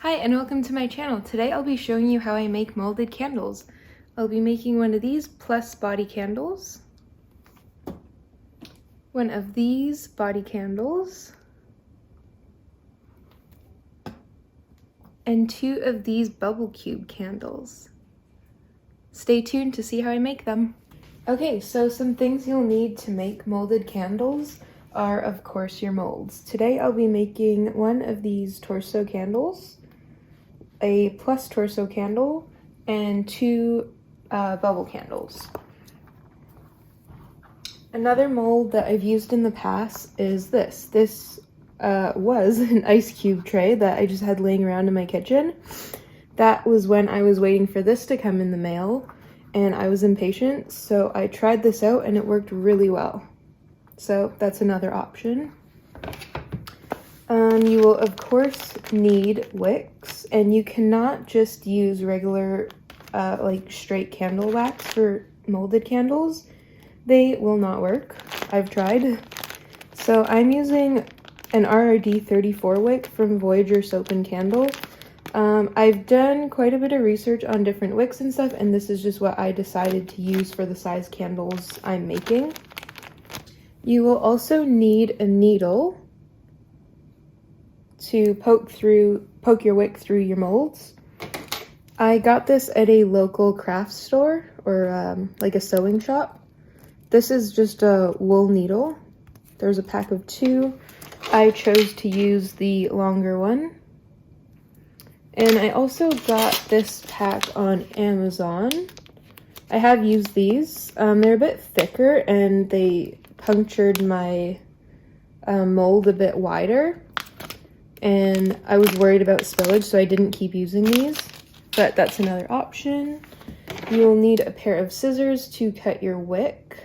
Hi and welcome to my channel. Today I'll be showing you how I make molded candles. I'll be making one of these plus body candles, one of these body candles, and two of these bubble cube candles. Stay tuned to see how I make them. Okay, so some things you'll need to make molded candles are of course your molds. Today I'll be making one of these torso candles, a plus torso candle, and two bubble candles. Another mold that I've used in the past is this. This was an ice cube tray that I just had laying around in my kitchen. That was when I was waiting for this to come in the mail and I was impatient, so I tried this out and it worked really well. So that's another option. You will of course need wicks, and you cannot just use regular like straight candle wax for molded candles. They will not work. I've tried. So I'm using an RRD 34 wick from Voyager Soap and Candle. I've done quite a bit of research on different wicks and stuff, and this is just what I decided to use for the size candles I'm making. You will also need a needle to poke your wick through your molds. I got this at a local craft store or like a sewing shop. This is just a wool needle. There's a pack of two. I chose to use the longer one. And I also got this pack on Amazon. I have used these. They're a bit thicker and they punctured my mold a bit wider. And I was worried about spillage, so I didn't keep using these. But that's another option. You will need a pair of scissors to cut your wick.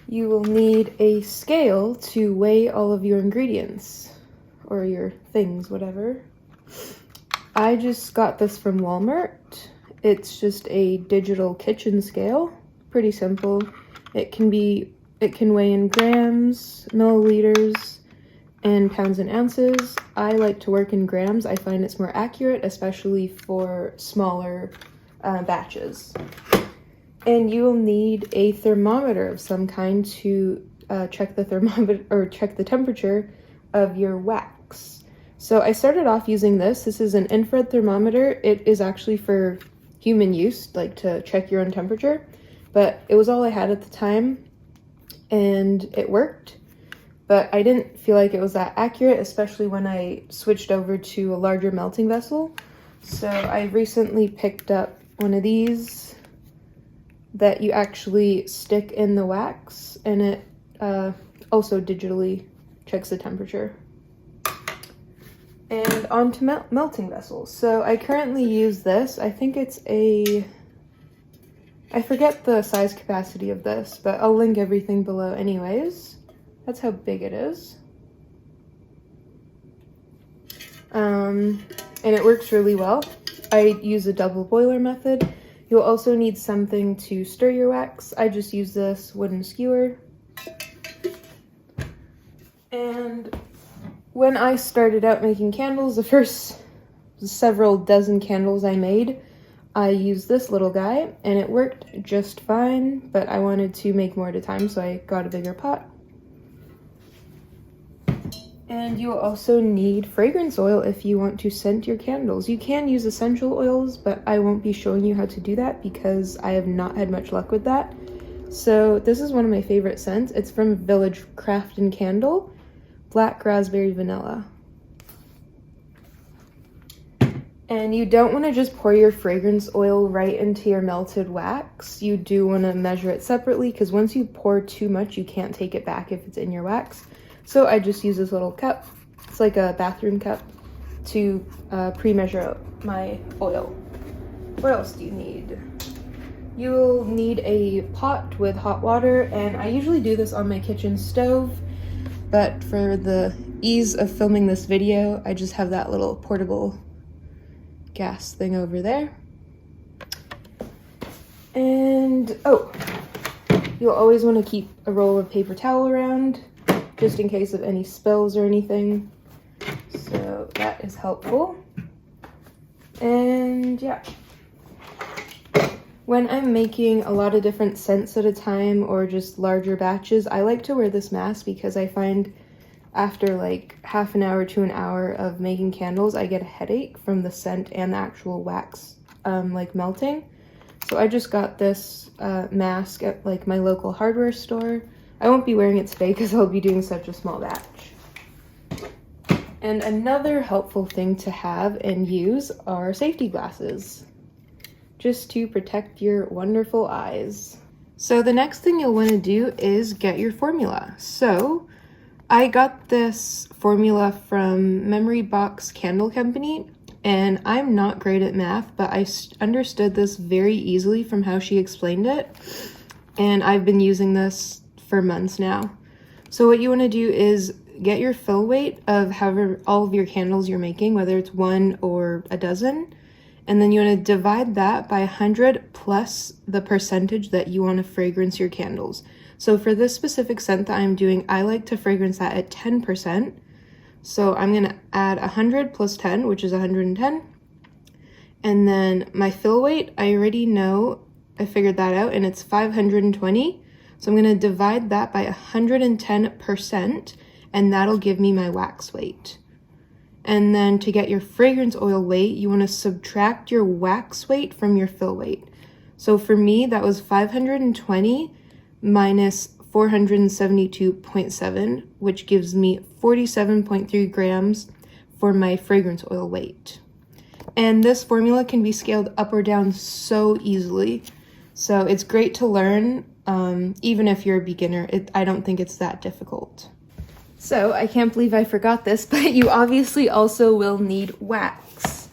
You will need a scale to weigh all of your ingredients, or your things, whatever. I just got this from Walmart. It's just a digital kitchen scale, pretty simple. It can weigh in grams, milliliters, and pounds and ounces. I like to work in grams. I find it's more accurate, especially for smaller batches. And you will need a thermometer of some kind to check the thermometer or check the temperature of your wax. So I started off using this. This is an infrared thermometer. It is actually for human use, like to check your own temperature, but it was all I had at the time and it worked. But I didn't feel like it was that accurate, especially when I switched over to a larger melting vessel. So I recently picked up one of these that you actually stick in the wax, and it also digitally checks the temperature. And on to melting vessels. So I currently use this. I think it's I forget the size capacity of this, but I'll link everything below anyways. That's how big it is. And it works really well. I use a double boiler method. You'll also need something to stir your wax. I just use this wooden skewer. And when I started out making candles, the first several dozen candles I made, I used this little guy and it worked just fine, but I wanted to make more at a time, so I got a bigger pot. And you will also need fragrance oil if you want to scent your candles. You can use essential oils, but I won't be showing you how to do that because I have not had much luck with that. So this is one of my favorite scents. It's from Village Craft and Candle, Black Raspberry Vanilla. And you don't want to just pour your fragrance oil right into your melted wax. You do want to measure it separately because once you pour too much, you can't take it back if it's in your wax. So I just use this little cup. It's like a bathroom cup to pre-measure out my oil. What else do you need? You'll need a pot with hot water, and I usually do this on my kitchen stove, but for the ease of filming this video, I just have that little portable gas thing over there. And oh, you'll always want to keep a roll of paper towel around, just in case of any spills or anything. So So that is helpful. And yeah. When I'm making a lot of different scents at a time or just larger batches, I like to wear this mask because I find after like half an hour to an hour of making candles, I get a headache from the scent and the actual wax like melting. So I just got this mask at like my local hardware store. I won't be wearing it today because I'll be doing such a small batch. And another helpful thing to have and use are safety glasses, just to protect your wonderful eyes. So the next thing you'll want to do is get your formula. So I got this formula from Memory Box Candle Company, and I'm not great at math, but I understood this very easily from how she explained it, and I've been using this for months now. So what you want to do is get your fill weight of however all of your candles you're making, whether it's 1 or a dozen, and then you want to divide that by 100 plus the percentage that you want to fragrance your candles. So for this specific scent that I'm doing, I like to fragrance that at 10%. So I'm going to add 100 plus 10, which is 110. And then my fill weight, I already know, I figured that out, and it's 520. So I'm going to divide that by 110%, and that'll give me my wax weight. And then to get your fragrance oil weight, you want to subtract your wax weight from your fill weight. So for me, that was 520 minus 472.7, which gives me 47.3 grams for my fragrance oil weight. And this formula can be scaled up or down so easily. So it's great to learn, even if you're a beginner. I don't think it's that difficult. So I can't believe I forgot this, but you obviously also will need wax.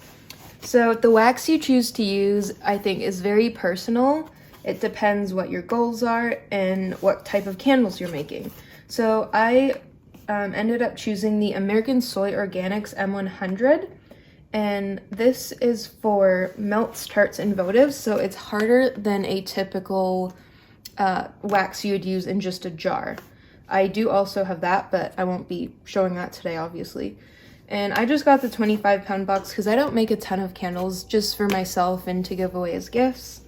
So the wax you choose to use, I think, is very personal. It depends what your goals are and what type of candles you're making. So I ended up choosing the American Soy Organics M100, and this is for melts, tarts, and votives, so it's harder than a typical wax you would use in just a jar. I do also have that, but I won't be showing that today, obviously. And I just got the 25-pound box because I don't make a ton of candles, just for myself and to give away as gifts.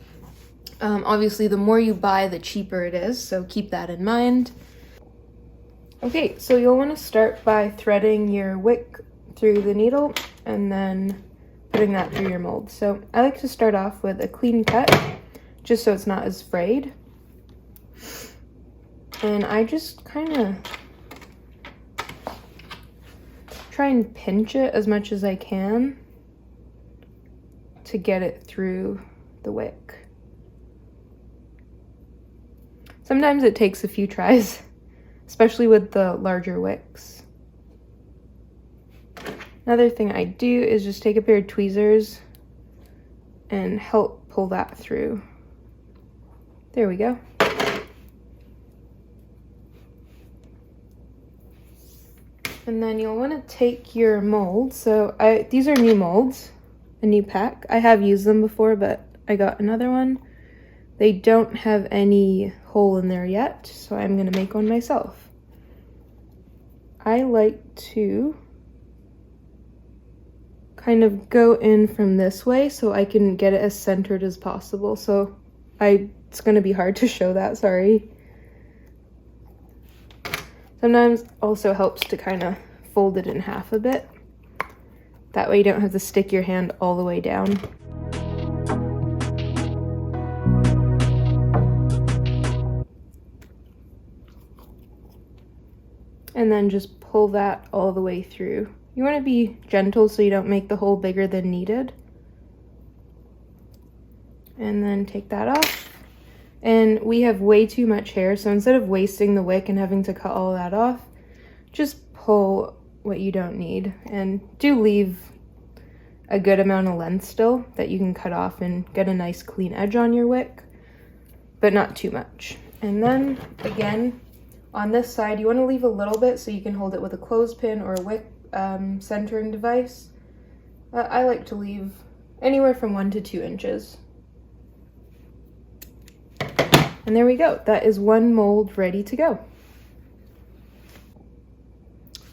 Obviously, the more you buy, the cheaper it is, so keep that in mind. Okay, so you'll want to start by threading your wick through the needle and then putting that through your mold. So I like to start off with a clean cut, just so it's not as frayed. And I just kind of try and pinch it as much as I can to get it through the wick. Sometimes it takes a few tries, especially with the larger wicks. Another thing I do is just take a pair of tweezers and help pull that through. There we go. And then you'll want to take your mold. So these are new molds, a new pack. I have used them before, but I got another one. They don't have any hole in there yet, so I'm going to make one myself. I like to kind of go in from this way so I can get it as centered as possible. So it's going to be hard to show that, sorry. Sometimes also helps to kind of fold it in half a bit. That way you don't have to stick your hand all the way down. And then just pull that all the way through. You want to be gentle so you don't make the hole bigger than needed. And then take that off. And we have way too much hair, so instead of wasting the wick and having to cut all that off, just pull what you don't need. And do leave a good amount of length still that you can cut off and get a nice clean edge on your wick, but not too much. And then, again, on this side, you want to leave a little bit so you can hold it with a clothespin or a wick centering device. I like to leave anywhere from 1 to 2 inches. And there we go. That is one mold ready to go.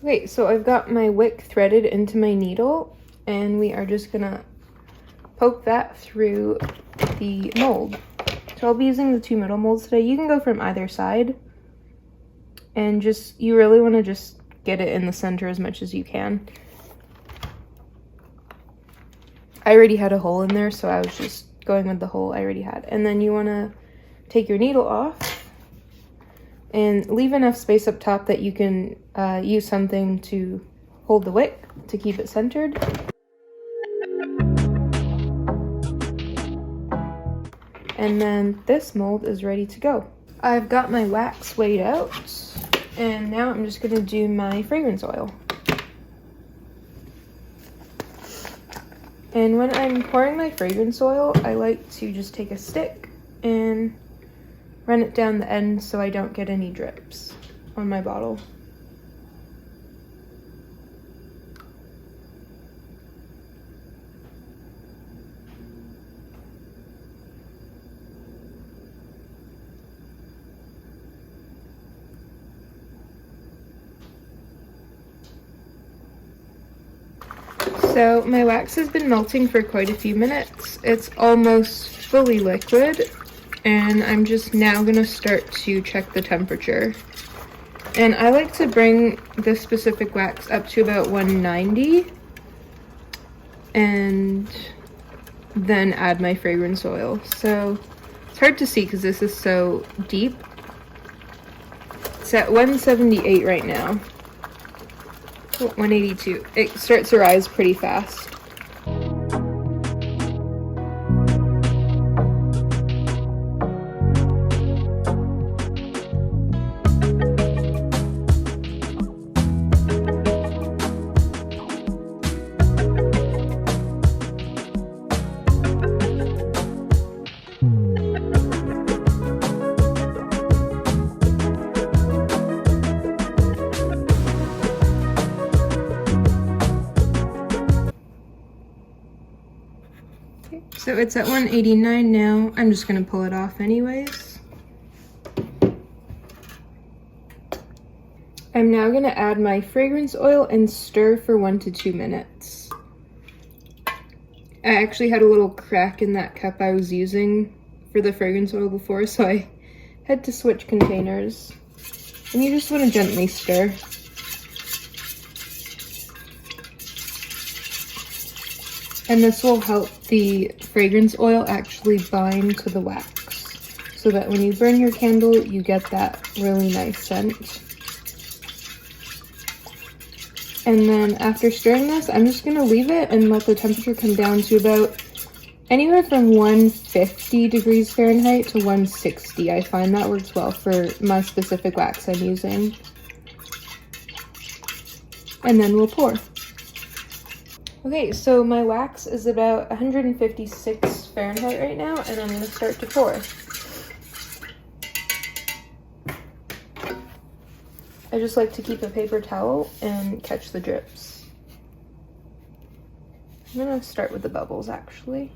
Okay, so I've got my wick threaded into my needle, and we are just gonna poke that through the mold. So I'll be using the 2 middle molds today. You can go from either side, and you really want to just get it in the center as much as you can. I already had a hole in there, so I was just going with the hole I already had. And then you want to take your needle off and leave enough space up top that you can use something to hold the wick to keep it centered. And then this mold is ready to go. I've got my wax weighed out, and now I'm just gonna do my fragrance oil. And when I'm pouring my fragrance oil, I like to just take a stick and run it down the end so I don't get any drips on my bottle. So my wax has been melting for quite a few minutes. It's almost fully liquid, and I'm just now gonna start to check the temperature. And I like to bring this specific wax up to about 190 and then add my fragrance oil. So it's hard to see because this is so deep. It's at 178 right now. 182. It starts to rise pretty fast. So it's at 189 now. I'm just gonna pull it off anyways. I'm now gonna add my fragrance oil and stir for 1 to 2 minutes. I actually had a little crack in that cup I was using for the fragrance oil before, so I had to switch containers. And you just wanna gently stir. And this will help the fragrance oil actually bind to the wax, so that when you burn your candle, you get that really nice scent. And then after stirring this, I'm just gonna leave it and let the temperature come down to about anywhere from 150 degrees Fahrenheit to 160. I find that works well for my specific wax I'm using. And then we'll pour. Okay, so my wax is about 156 Fahrenheit right now, and I'm going to start to pour. I just like to keep a paper towel and catch the drips. I'm going to start with the bubbles, actually.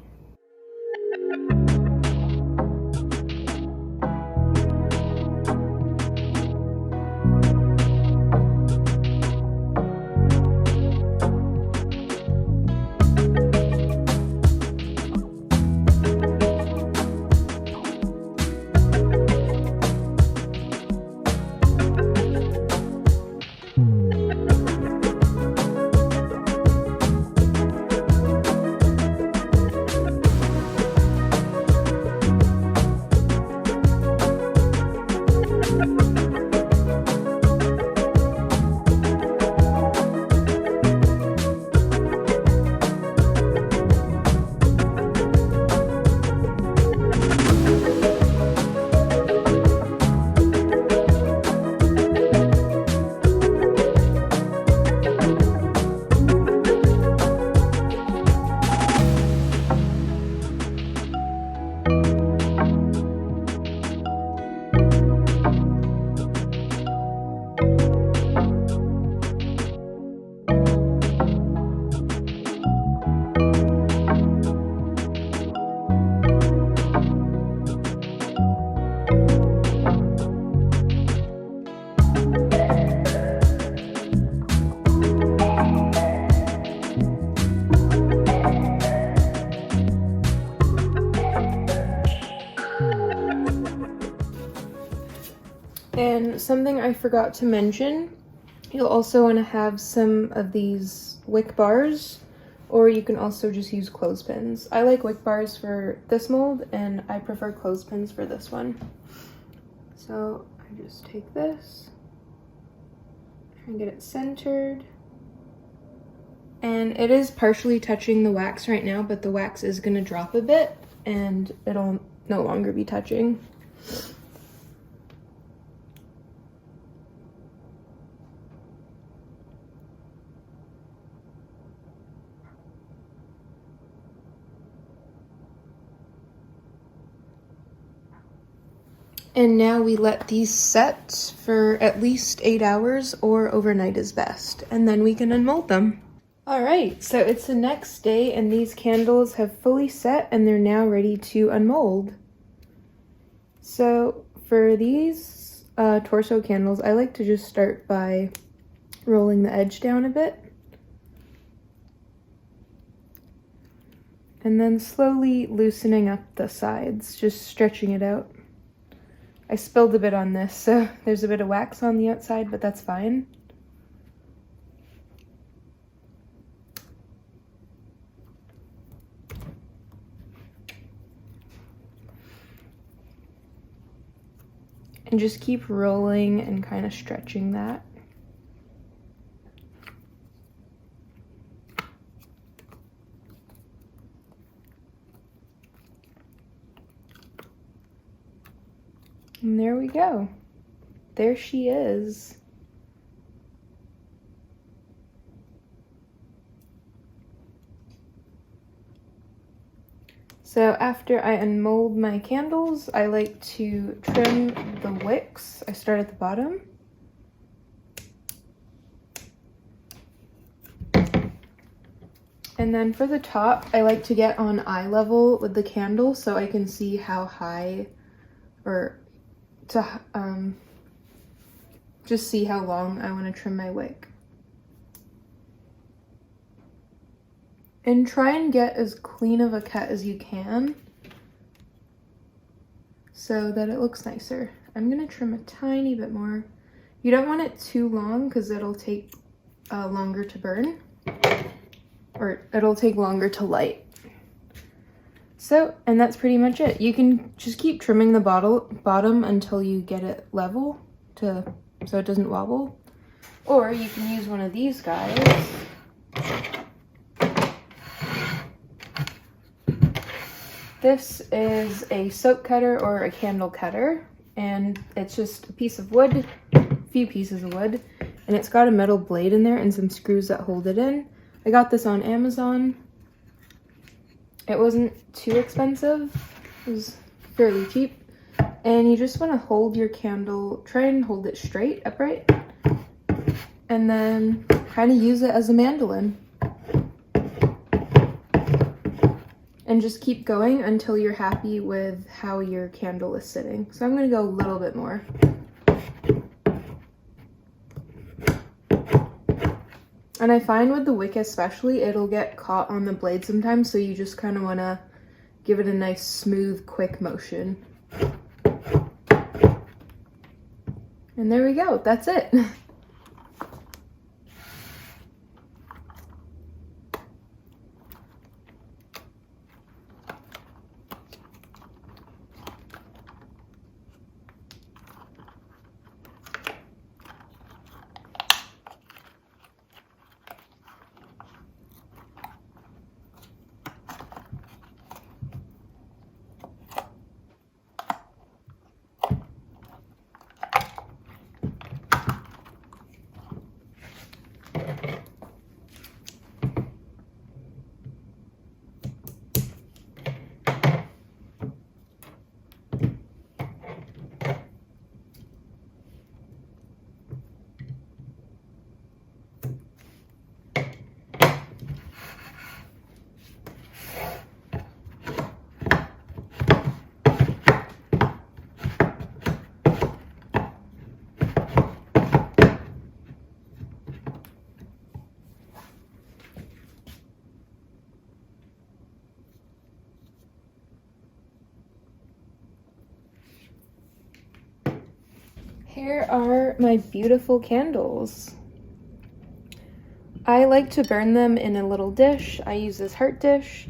something I forgot to mention, you'll also want to have some of these wick bars, or you can also just use clothespins. I like wick bars for this mold, and I prefer clothespins for this one. So I just take this and get it centered. And it is partially touching the wax right now, but the wax is going to drop a bit and it'll no longer be touching. And now we let these set for at least 8 hours, or overnight is best, and then we can unmold them. Alright, so it's the next day and these candles have fully set and they're now ready to unmold. So for these torso candles, I like to just start by rolling the edge down a bit. And then slowly loosening up the sides, just stretching it out. I spilled a bit on this, so there's a bit of wax on the outside, but that's fine. And just keep rolling and kind of stretching that. And there we go. There she is. So after I unmold my candles, I like to trim the wicks. I start at the bottom. And then for the top, I like to get on eye level with the candle so I can see how high, or to just see how long I want to trim my wick. And try and get as clean of a cut as you can so that it looks nicer. I'm gonna trim a tiny bit more. You don't want it too long because it'll take longer to burn, or it'll take longer to light. So, and that's pretty much it. You can just keep trimming the bottom until you get it level so it doesn't wobble. Or you can use one of these guys. This is a soap cutter or a candle cutter, and it's just a piece of wood, a few pieces of wood, and it's got a metal blade in there and some screws that hold it in. I got this on Amazon. It wasn't too expensive, it was fairly cheap. And you just want to hold your candle, try and hold it straight, upright, and then kind of use it as a mandolin. And just keep going until you're happy with how your candle is sitting. So I'm going to go a little bit more. And I find with the wick especially, it'll get caught on the blade sometimes, so you just kind of want to give it a nice, smooth, quick motion. And there we go, that's it. Here are my beautiful candles. I like to burn them in a little dish. I use this heart dish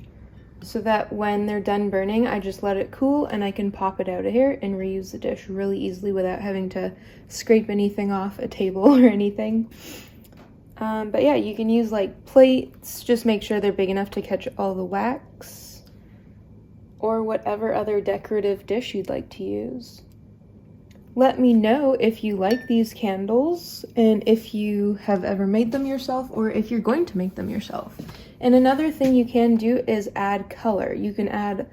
so that when they're done burning, I just let it cool and I can pop it out of here and reuse the dish really easily without having to scrape anything off a table or anything. But yeah, you can use like plates, just make sure they're big enough to catch all the wax, or whatever other decorative dish you'd like to use. Let me know if you like these candles and if you have ever made them yourself or if you're going to make them yourself. And another thing you can do is add color. You can add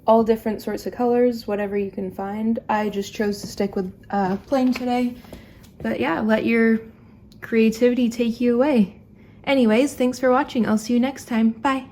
all different sorts of colors, whatever you can find. I just chose to stick with plain today. But yeah, let your creativity take you away. Anyways, thanks for watching. I'll see you next time. Bye.